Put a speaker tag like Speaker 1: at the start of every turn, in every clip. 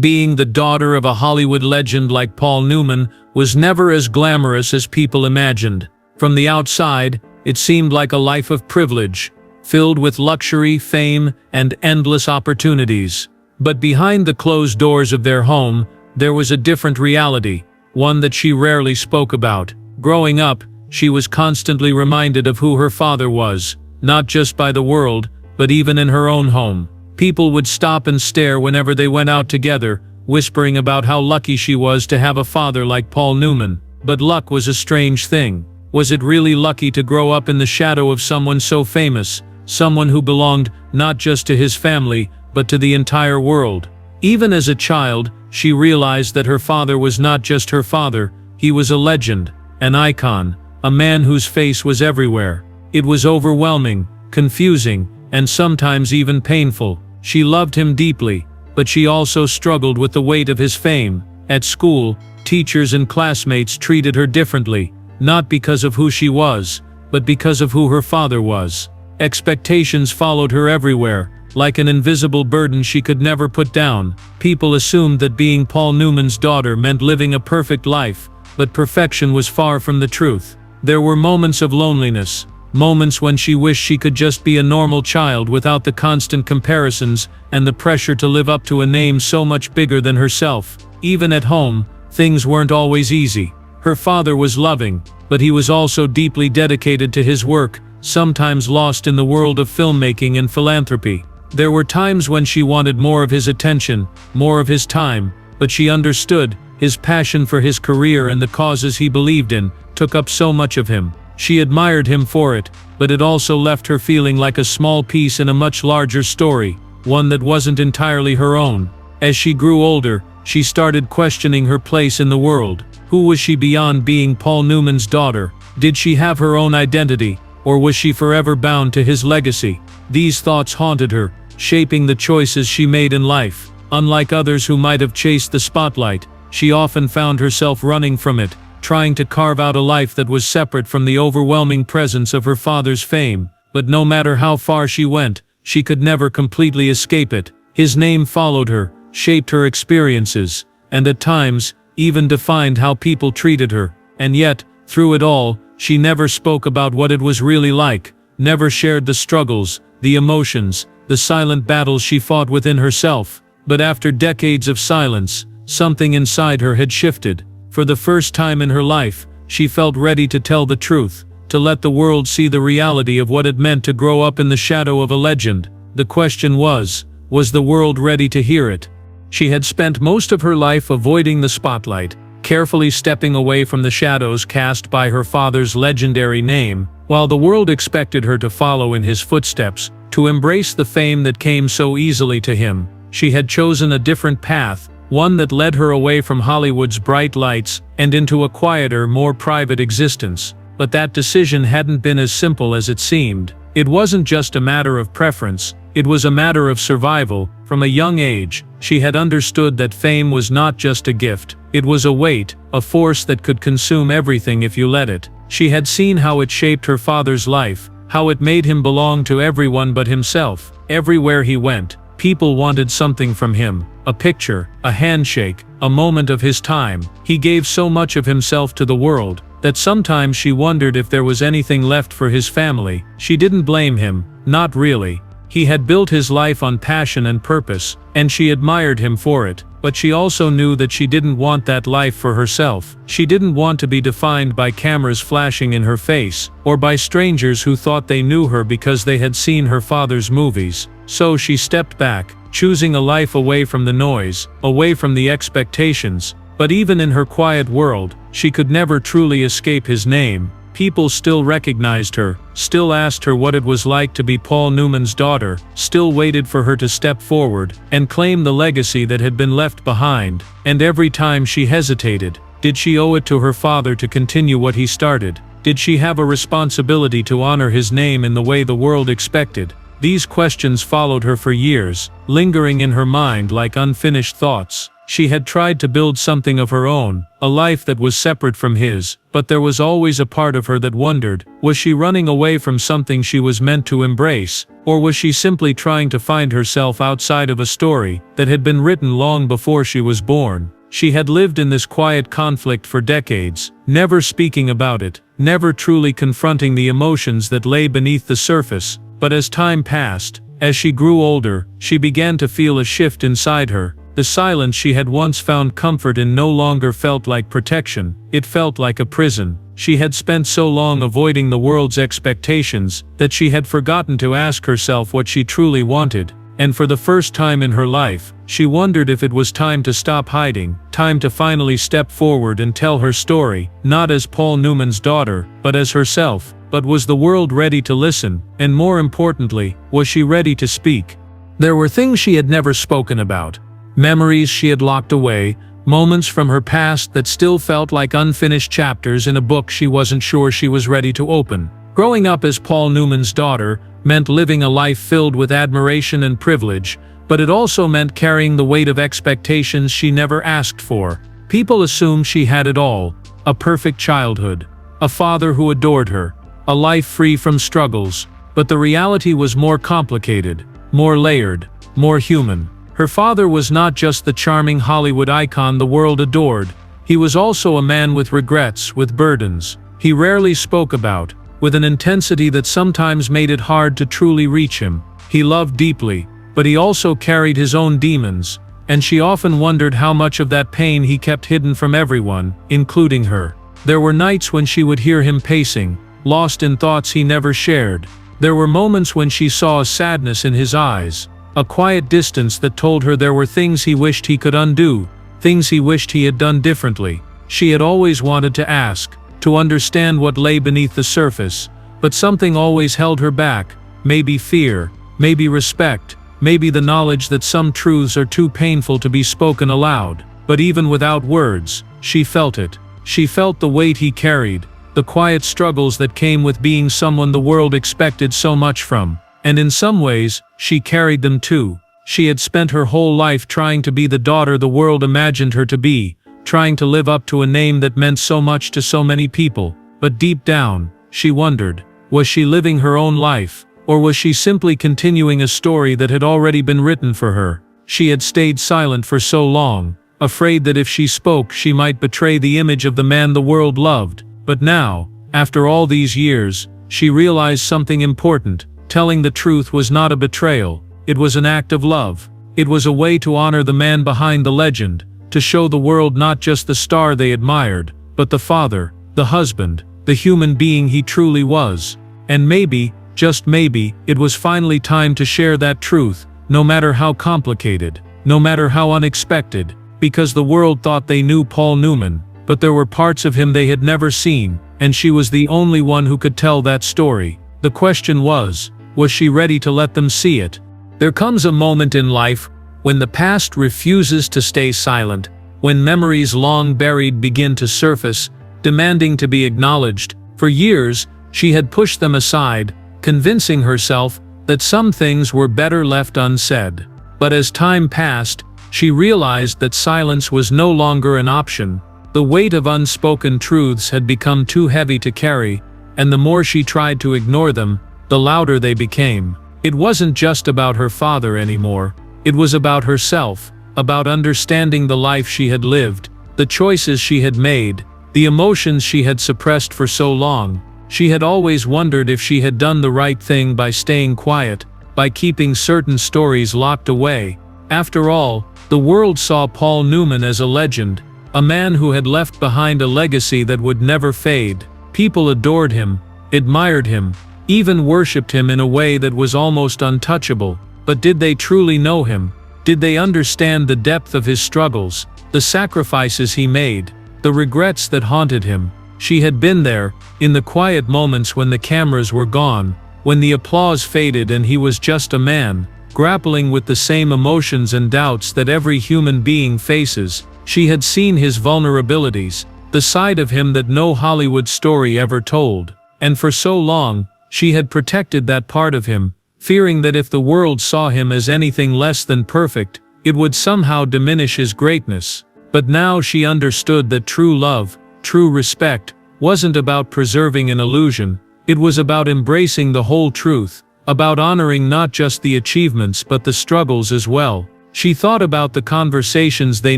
Speaker 1: Being the daughter of a Hollywood legend like Paul Newman was never as glamorous as people imagined. From the outside, it seemed like a life of privilege, filled with luxury, fame, and endless opportunities. But behind the closed doors of their home, there was a different reality, one that she rarely spoke about. Growing up, she was constantly reminded of who her father was, not just by the world, but even in her own home. People would stop and stare whenever they went out together, whispering about how lucky she was to have a father like Paul Newman. But luck was a strange thing. Was it really lucky to grow up in the shadow of someone so famous, someone who belonged not just to his family, but to the entire world? Even as a child, she realized that her father was not just her father, he was a legend, an icon, a man whose face was everywhere. It was overwhelming, confusing, and sometimes even painful. She loved him deeply, but she also struggled with the weight of his fame. At school, teachers and classmates treated her differently, not because of who she was, but because of who her father was. Expectations followed her everywhere, like an invisible burden she could never put down. People assumed that being Paul Newman's daughter meant living a perfect life, but perfection was far from the truth. There were moments of loneliness, moments when she wished she could just be a normal child without the constant comparisons and the pressure to live up to a name so much bigger than herself. Even at home, things weren't always easy. Her father was loving, but he was also deeply dedicated to his work, sometimes lost in the world of filmmaking and philanthropy. There were times when she wanted more of his attention, more of his time, but she understood his passion for his career and the causes he believed in took up so much of him. She admired him for it, but it also left her feeling like a small piece in a much larger story, one that wasn't entirely her own. As she grew older, she started questioning her place in the world. Who was she beyond being Paul Newman's daughter? Did she have her own identity, or was she forever bound to his legacy? These thoughts haunted her, shaping the choices she made in life. Unlike others who might have chased the spotlight, she often found herself running from it, trying to carve out a life that was separate from the overwhelming presence of her father's fame. But no matter how far she went, she could never completely escape it. His name followed her, shaped her experiences, and at times, even defined how people treated her. And yet, through it all, she never spoke about what it was really like, never shared the struggles, the emotions, the silent battles she fought within herself. But after decades of silence, something inside her had shifted. For the first time in her life, she felt ready to tell the truth, to let the world see the reality of what it meant to grow up in the shadow of a legend. The question was the world ready to hear it? She had spent most of her life avoiding the spotlight, carefully stepping away from the shadows cast by her father's legendary name, while the world expected her to follow in his footsteps, to embrace the fame that came so easily to him. She had chosen a different path, one that led her away from Hollywood's bright lights and into a quieter, more private existence. But that decision hadn't been as simple as it seemed. It wasn't just a matter of preference, it was a matter of survival. From a young age, she had understood that fame was not just a gift, it was a weight, a force that could consume everything if you let it. She had seen how it shaped her father's life, how it made him belong to everyone but himself. Everywhere he went, people wanted something from him, a picture, a handshake, a moment of his time. He gave so much of himself to the world, that sometimes she wondered if there was anything left for his family. She didn't blame him, not really. He had built his life on passion and purpose, and she admired him for it. But she also knew that she didn't want that life for herself. She didn't want to be defined by cameras flashing in her face, or by strangers who thought they knew her because they had seen her father's movies. So she stepped back, choosing a life away from the noise, away from the expectations. But even in her quiet world, she could never truly escape his name. People still recognized her, still asked her what it was like to be Paul Newman's daughter, still waited for her to step forward and claim the legacy that had been left behind. And every time she hesitated, did she owe it to her father to continue what he started? Did she have a responsibility to honor his name in the way the world expected? These questions followed her for years, lingering in her mind like unfinished thoughts. She had tried to build something of her own, a life that was separate from his, but there was always a part of her that wondered, was she running away from something she was meant to embrace, or was she simply trying to find herself outside of a story that had been written long before she was born? She had lived in this quiet conflict for decades, never speaking about it, never truly confronting the emotions that lay beneath the surface, but as time passed, as she grew older, she began to feel a shift inside her. The silence she had once found comfort in no longer felt like protection, it felt like a prison. She had spent so long avoiding the world's expectations that she had forgotten to ask herself what she truly wanted. And for the first time in her life, she wondered if it was time to stop hiding, time to finally step forward and tell her story, not as Paul Newman's daughter, but as herself. But was the world ready to listen? And more importantly, was she ready to speak? There were things she had never spoken about. Memories she had locked away, moments from her past that still felt like unfinished chapters in a book she wasn't sure she was ready to open. Growing up as Paul Newman's daughter meant living a life filled with admiration and privilege, but it also meant carrying the weight of expectations she never asked for. People assumed she had it all: a perfect childhood, a father who adored her, a life free from struggles. But the reality was more complicated, more layered, more human. Her father was not just the charming Hollywood icon the world adored. He was also a man with regrets, with burdens he rarely spoke about, with an intensity that sometimes made it hard to truly reach him. He loved deeply, but he also carried his own demons, and she often wondered how much of that pain he kept hidden from everyone, including her. There were nights when she would hear him pacing, lost in thoughts he never shared. There were moments when she saw a sadness in his eyes, a quiet distance that told her there were things he wished he could undo, things he wished he had done differently. She had always wanted to ask, to understand what lay beneath the surface, but something always held her back. Maybe fear, maybe respect, maybe the knowledge that some truths are too painful to be spoken aloud. But even without words, she felt it. She felt the weight he carried, the quiet struggles that came with being someone the world expected so much from. And in some ways, she carried them too. She had spent her whole life trying to be the daughter the world imagined her to be, trying to live up to a name that meant so much to so many people. But deep down, she wondered, was she living her own life, or was she simply continuing a story that had already been written for her? She had stayed silent for so long, afraid that if she spoke she might betray the image of the man the world loved. But now, after all these years, she realized something important. Telling the truth was not a betrayal, it was an act of love. It was a way to honor the man behind the legend, to show the world not just the star they admired, but the father, the husband, the human being he truly was. And maybe, just maybe, it was finally time to share that truth, no matter how complicated, no matter how unexpected, because the world thought they knew Paul Newman, but there were parts of him they had never seen, and she was the only one who could tell that story. The question was she ready to let them see it? There comes a moment in life when the past refuses to stay silent, when memories long buried begin to surface, demanding to be acknowledged. For years, she had pushed them aside, convincing herself that some things were better left unsaid. But as time passed, she realized that silence was no longer an option. The weight of unspoken truths had become too heavy to carry, and the more she tried to ignore them, the louder they became. It wasn't just about her father anymore. It was about herself, about understanding the life she had lived, the choices she had made, the emotions she had suppressed for so long. She had always wondered if she had done the right thing by staying quiet, by keeping certain stories locked away. After all, the world saw Paul Newman as a legend, a man who had left behind a legacy that would never fade. People adored him, admired him, even worshipped him in a way that was almost untouchable. But did they truly know him? Did they understand the depth of his struggles, the sacrifices he made, the regrets that haunted him? She had been there, in the quiet moments when the cameras were gone, when the applause faded and he was just a man, grappling with the same emotions and doubts that every human being faces. She had seen his vulnerabilities, the side of him that no Hollywood story ever told. And for so long, she had protected that part of him, fearing that if the world saw him as anything less than perfect, It would somehow diminish his greatness. But now she understood that true love, true respect, wasn't about preserving an illusion. It was about embracing the whole truth, about honoring not just the achievements but the struggles as well. She thought about the conversations they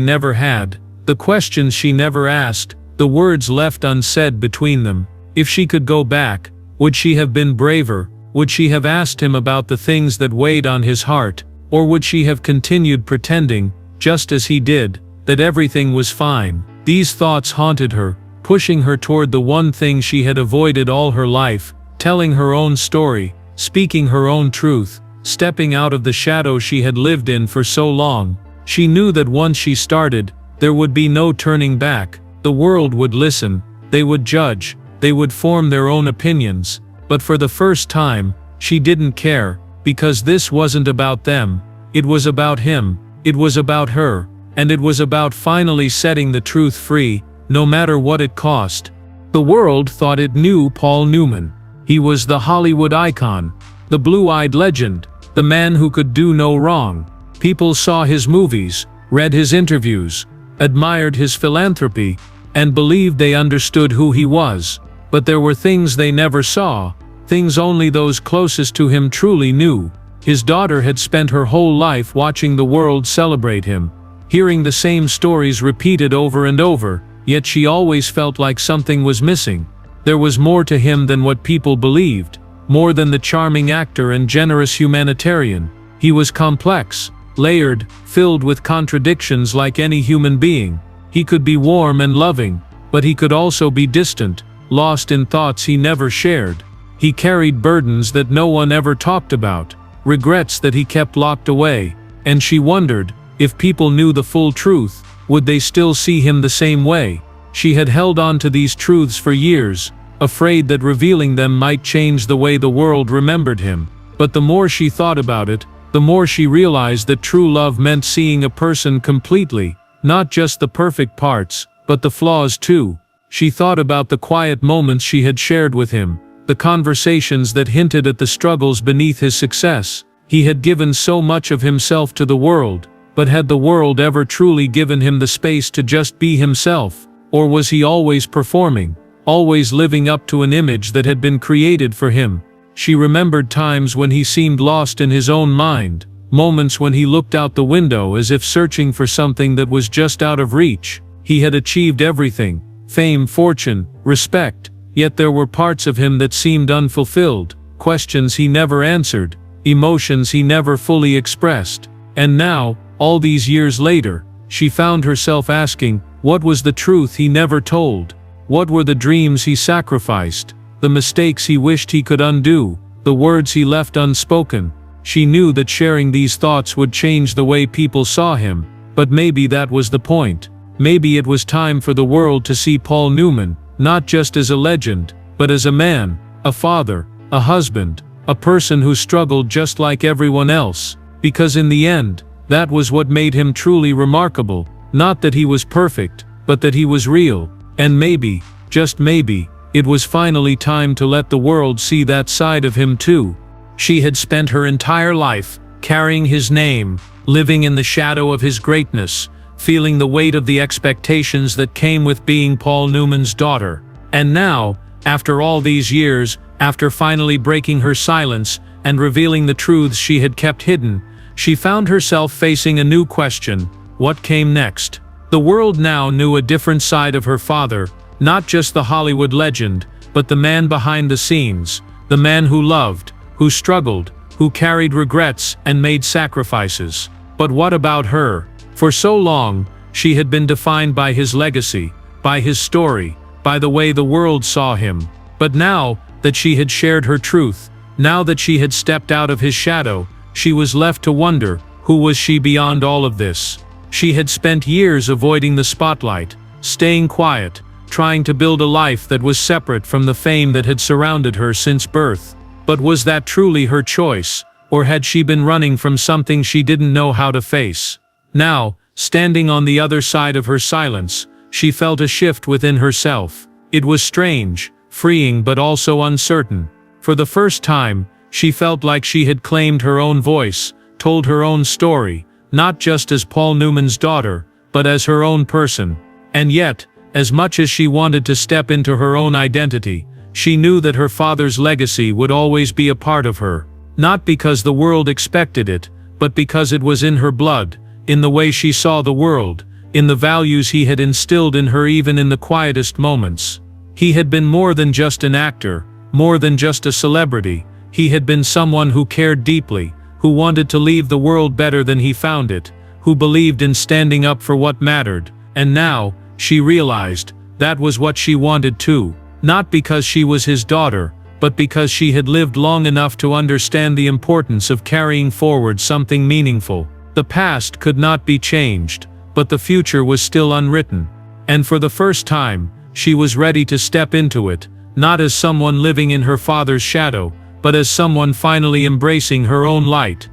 Speaker 1: never had, the questions she never asked, the words left unsaid between them. If she could go back, would she have been braver? Would she have asked him about the things that weighed on his heart? Or would she have continued pretending, just as he did, that everything was fine? These thoughts haunted her, pushing her toward the one thing she had avoided all her life, telling her own story, speaking her own truth, stepping out of the shadow she had lived in for so long. She knew that once she started, there would be no turning back. The world would listen, they would judge, they would form their own opinions. But for the first time, she didn't care, because this wasn't about them. It was about him, it was about her, and it was about finally setting the truth free, no matter what it cost. The world thought it knew Paul Newman. He was the Hollywood icon, the blue-eyed legend, the man who could do no wrong. People saw his movies, read his interviews, admired his philanthropy, and believed they understood who he was. But there were things they never saw, things only those closest to him truly knew. His daughter had spent her whole life watching the world celebrate him, hearing the same stories repeated over and over, yet she always felt like something was missing. There was more to him than what people believed, more than the charming actor and generous humanitarian. He was complex, layered, filled with contradictions like any human being. He could be warm and loving, but he could also be distant, lost in thoughts he never shared. He carried burdens that no one ever talked about, regrets that he kept locked away, and she wondered, if people knew the full truth, would they still see him the same way? She had held on to these truths for years, afraid that revealing them might change the way the world remembered him. But the more she thought about it, the more she realized that true love meant seeing a person completely, not just the perfect parts, but the flaws too. She thought about the quiet moments she had shared with him, the conversations that hinted at the struggles beneath his success. He had given so much of himself to the world, but had the world ever truly given him the space to just be himself? Or was he always performing, always living up to an image that had been created for him? She remembered times when he seemed lost in his own mind, moments when he looked out the window as if searching for something that was just out of reach. He had achieved everything, fame, fortune, respect, yet there were parts of him that seemed unfulfilled, questions he never answered, emotions he never fully expressed. And now, all these years later, she found herself asking, what was the truth he never told? What were the dreams he sacrificed, the mistakes he wished he could undo, the words he left unspoken? She knew that sharing these thoughts would change the way people saw him, but maybe that was the point. Maybe it was time for the world to see Paul Newman, not just as a legend, but as a man, a father, a husband, a person who struggled just like everyone else. Because in the end, that was what made him truly remarkable. Not that he was perfect, but that he was real. And maybe, just maybe, it was finally time to let the world see that side of him too. She had spent her entire life carrying his name, living in the shadow of his greatness, feeling the weight of the expectations that came with being Paul Newman's daughter. And now, after all these years, after finally breaking her silence and revealing the truths she had kept hidden, she found herself facing a new question: what came next? The world now knew a different side of her father, not just the Hollywood legend, but the man behind the scenes, the man who loved, who struggled, who carried regrets and made sacrifices. But what about her? For so long, she had been defined by his legacy, by his story, by the way the world saw him. But now that she had shared her truth, now that she had stepped out of his shadow, she was left to wonder, who was she beyond all of this? She had spent years avoiding the spotlight, staying quiet, trying to build a life that was separate from the fame that had surrounded her since birth. But was that truly her choice, or had she been running from something she didn't know how to face? Now, standing on the other side of her silence, she felt a shift within herself. It was strange, freeing but also uncertain. For the first time, she felt like she had claimed her own voice, told her own story, not just as Paul Newman's daughter, but as her own person. And yet, as much as she wanted to step into her own identity, she knew that her father's legacy would always be a part of her. Not because the world expected it, but because it was in her blood, in the way she saw the world, in the values he had instilled in her even in the quietest moments. He had been more than just an actor, more than just a celebrity. He had been someone who cared deeply, who wanted to leave the world better than he found it, who believed in standing up for what mattered. And now, she realized, that was what she wanted too. Not because she was his daughter, but because she had lived long enough to understand the importance of carrying forward something meaningful. The past could not be changed, but the future was still unwritten. And for the first time, she was ready to step into it, not as someone living in her father's shadow, but as someone finally embracing her own light.